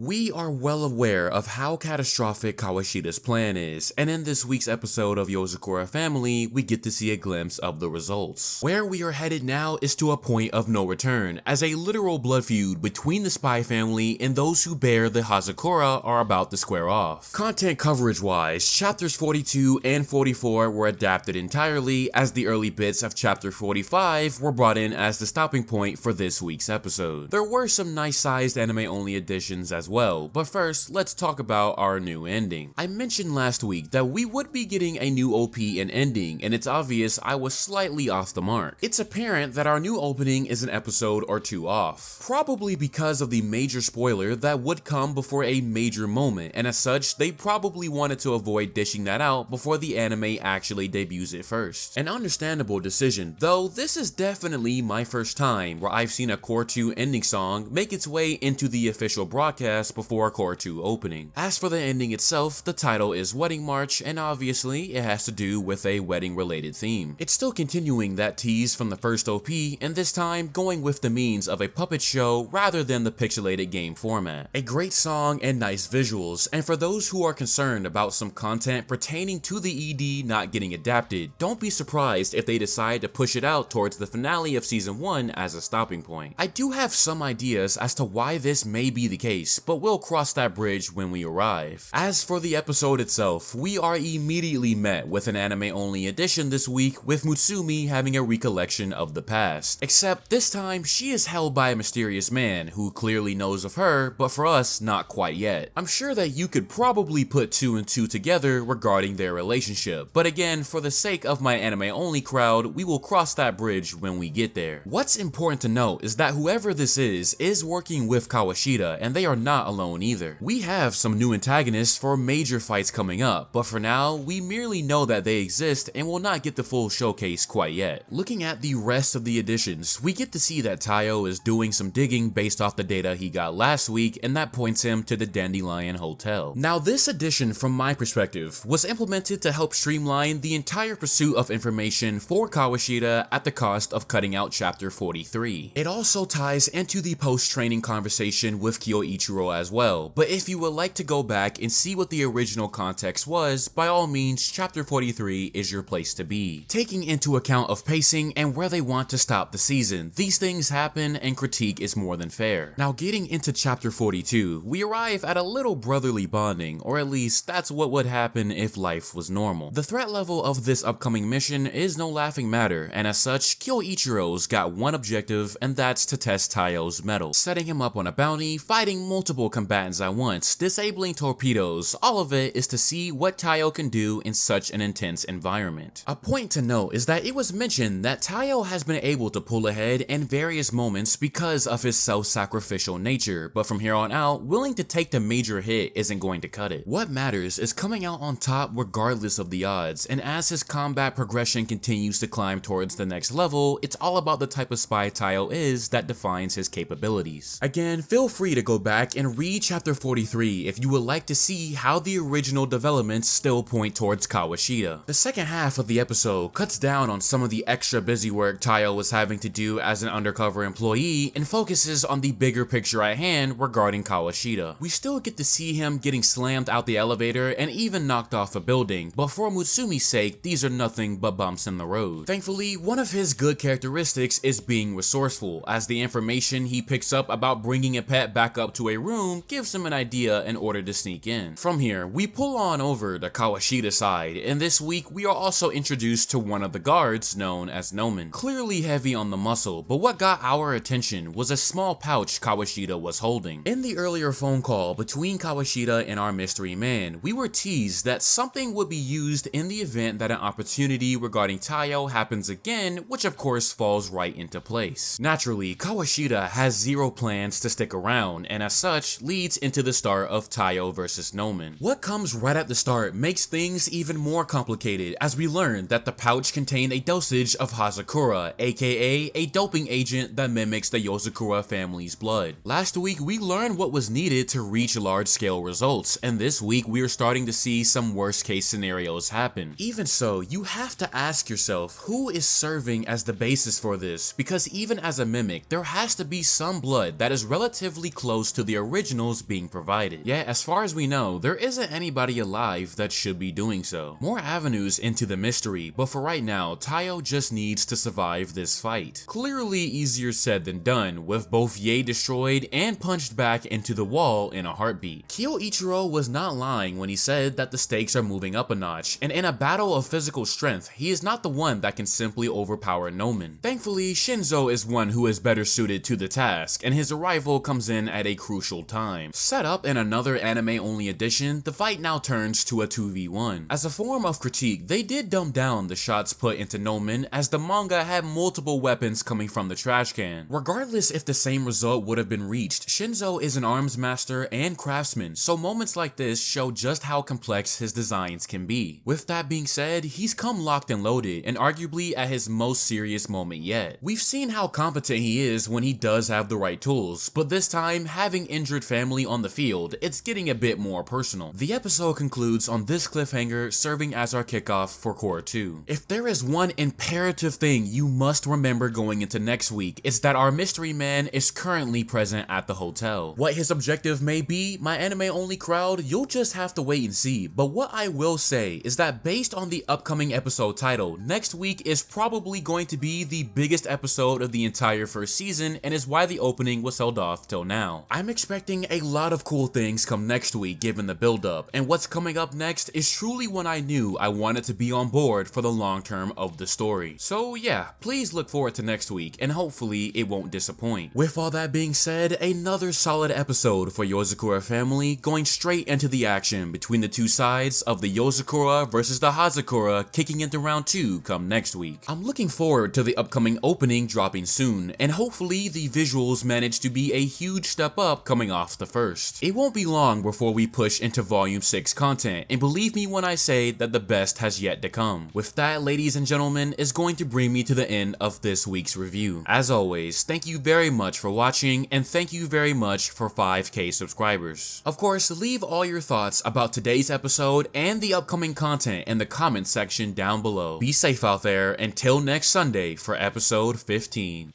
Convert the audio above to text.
We are well aware of how catastrophic Kawashida's plan is, and in this week's episode of Yozakura Family, we get to see a glimpse of the results. Where we are headed now is to a point of no return, as a literal blood feud between the spy family and those who bear the Yozakura are about to square off. Content coverage wise, chapters 42 and 44 were adapted entirely, as the early bits of chapter 45 were brought in as the stopping point for this week's episode. There were some nice sized anime only additions as well, but first, let's talk about our new ending. I mentioned last week that we would be getting a new OP and ending, and it's obvious I was slightly off the mark. It's apparent that our new opening is an episode or two off, probably because of the major spoiler that would come before a major moment, and as such, they probably wanted to avoid dishing that out before the anime actually debuts it first. An understandable decision, though this is definitely my first time where I've seen a Core 2 ending song make its way into the official broadcast before Core 2 opening. As for the ending itself, the title is Wedding March, and obviously it has to do with a wedding related theme. It's still continuing that tease from the first OP, and this time going with the means of a puppet show rather than the pixelated game format. A great song and nice visuals, and for those who are concerned about some content pertaining to the ED not getting adapted, don't be surprised if they decide to push it out towards the finale of season 1 as a stopping point. I do have some ideas as to why this may be the case, but we'll cross that bridge when we arrive. As for the episode itself, we are immediately met with an anime-only edition this week, with Mutsumi having a recollection of the past. Except this time, she is held by a mysterious man who clearly knows of her, but for us, not quite yet. I'm sure that you could probably put two and two together regarding their relationship, but again, for the sake of my anime-only crowd, we will cross that bridge when we get there. What's important to note is that whoever this is working with Kawashida, and they are not alone either. We have some new antagonists for major fights coming up, but for now, we merely know that they exist and will not get the full showcase quite yet. Looking at the rest of the additions, we get to see that Taiyo is doing some digging based off the data he got last week, and that points him to the Dandelion Hotel. Now, this addition, from my perspective, was implemented to help streamline the entire pursuit of information for Kawashida at the cost of cutting out chapter 43. It also ties into the post-training conversation with Kyoichiro as well, but if you would like to go back and see what the original context was, by all means, chapter 43 is your place to be. Taking into account of pacing and where they want to stop the season, these things happen and critique is more than fair. Now, getting into chapter 42, we arrive at a little brotherly bonding, or at least that's what would happen if life was normal. The threat level of this upcoming mission is no laughing matter, and as such, Kyoichiro's got one objective, and that's to test Taiyo's mettle, setting him up on a bounty, fighting multiple combatants at once, disabling torpedoes. All of it is to see what Taiyo can do in such an intense environment. A point to note is that it was mentioned that Taiyo has been able to pull ahead in various moments because of his self-sacrificial nature, but from here on out, willing to take the major hit isn't going to cut it. What matters is coming out on top regardless of the odds, and as his combat progression continues to climb towards the next level, it's all about the type of spy Taiyo is that defines his capabilities. Again, feel free to go back and read chapter 43 if you would like to see how the original developments still point towards Kawashida. The second half of the episode cuts down on some of the extra busy work Taiyo was having to do as an undercover employee and focuses on the bigger picture at hand regarding Kawashida. We still get to see him getting slammed out the elevator and even knocked off a building, but for Mutsumi's sake, these are nothing but bumps in the road. Thankfully, one of his good characteristics is being resourceful, as the information he picks up about bringing a pet back up to a room gives him an idea in order to sneak in. From here, we pull on over to Kawashida side, and this week we are also introduced to one of the guards known as Noen. Clearly heavy on the muscle, but what got our attention was a small pouch Kawashida was holding. In the earlier phone call between Kawashida and our mystery man, we were teased that something would be used in the event that an opportunity regarding Taiyo happens again, which of course falls right into place. Naturally, Kawashida has zero plans to stick around, and as such, leads into the start of Taiyo versus Noen. What comes right at the start makes things even more complicated, as we learn that the pouch contained a dosage of Yozakura, aka a doping agent that mimics the Yozakura family's blood. Last week, we learned what was needed to reach large-scale results, and this week we are starting to see some worst-case scenarios happen. Even so, you have to ask yourself, who is serving as the basis for this? Because even as a mimic, there has to be some blood that is relatively close to the original originals being provided. Yet, as far as we know, there isn't anybody alive that should be doing so. More avenues into the mystery, but for right now, Taiyo just needs to survive this fight. Clearly easier said than done, with both Ye destroyed and punched back into the wall in a heartbeat. Kyoichiro was not lying when he said that the stakes are moving up a notch, and in a battle of physical strength, he is not the one that can simply overpower Noen. Thankfully, Shinzo is one who is better suited to the task, and his arrival comes in at a crucial time. Set up in another anime-only edition, the fight now turns to a 2v1. As a form of critique, they did dumb down the shots put into Noen, as the manga had multiple weapons coming from the trash can. Regardless if the same result would have been reached, Shinzo is an arms master and craftsman, so moments like this show just how complex his designs can be. With that being said, he's come locked and loaded, and arguably at his most serious moment yet. We've seen how competent he is when he does have the right tools, but this time, having injured family on the field, it's getting a bit more personal. The episode concludes on this cliffhanger, serving as our kickoff for Core 2. If there is one imperative thing you must remember going into next week, it's that our mystery man is currently present at the hotel. What his objective may be, my anime-only crowd, you'll just have to wait and see, but what I will say is that based on the upcoming episode title, next week is probably going to be the biggest episode of the entire first season, and is why the opening was held off till now. I'm expecting a lot of cool things come next week given the build-up, and what's coming up next is truly when I knew I wanted to be on board for the long term of the story. So yeah, please look forward to next week, and hopefully it won't disappoint. With all that being said, another solid episode for Yozakura family, going straight into the action between the two sides of the Yozakura versus the Hazakura, kicking into round 2 come next week. I'm looking forward to the upcoming opening dropping soon, and hopefully the visuals manage to be a huge step up coming off the first. It won't be long before we push into volume 6 content, and believe me when I say that the best has yet to come. With that, ladies and gentlemen, is going to bring me to the end of this week's review. As always, thank you very much for watching, and thank you very much for 5K subscribers. Of course, leave all your thoughts about today's episode and the upcoming content in the comments section down below. Be safe out there until next Sunday for episode 15.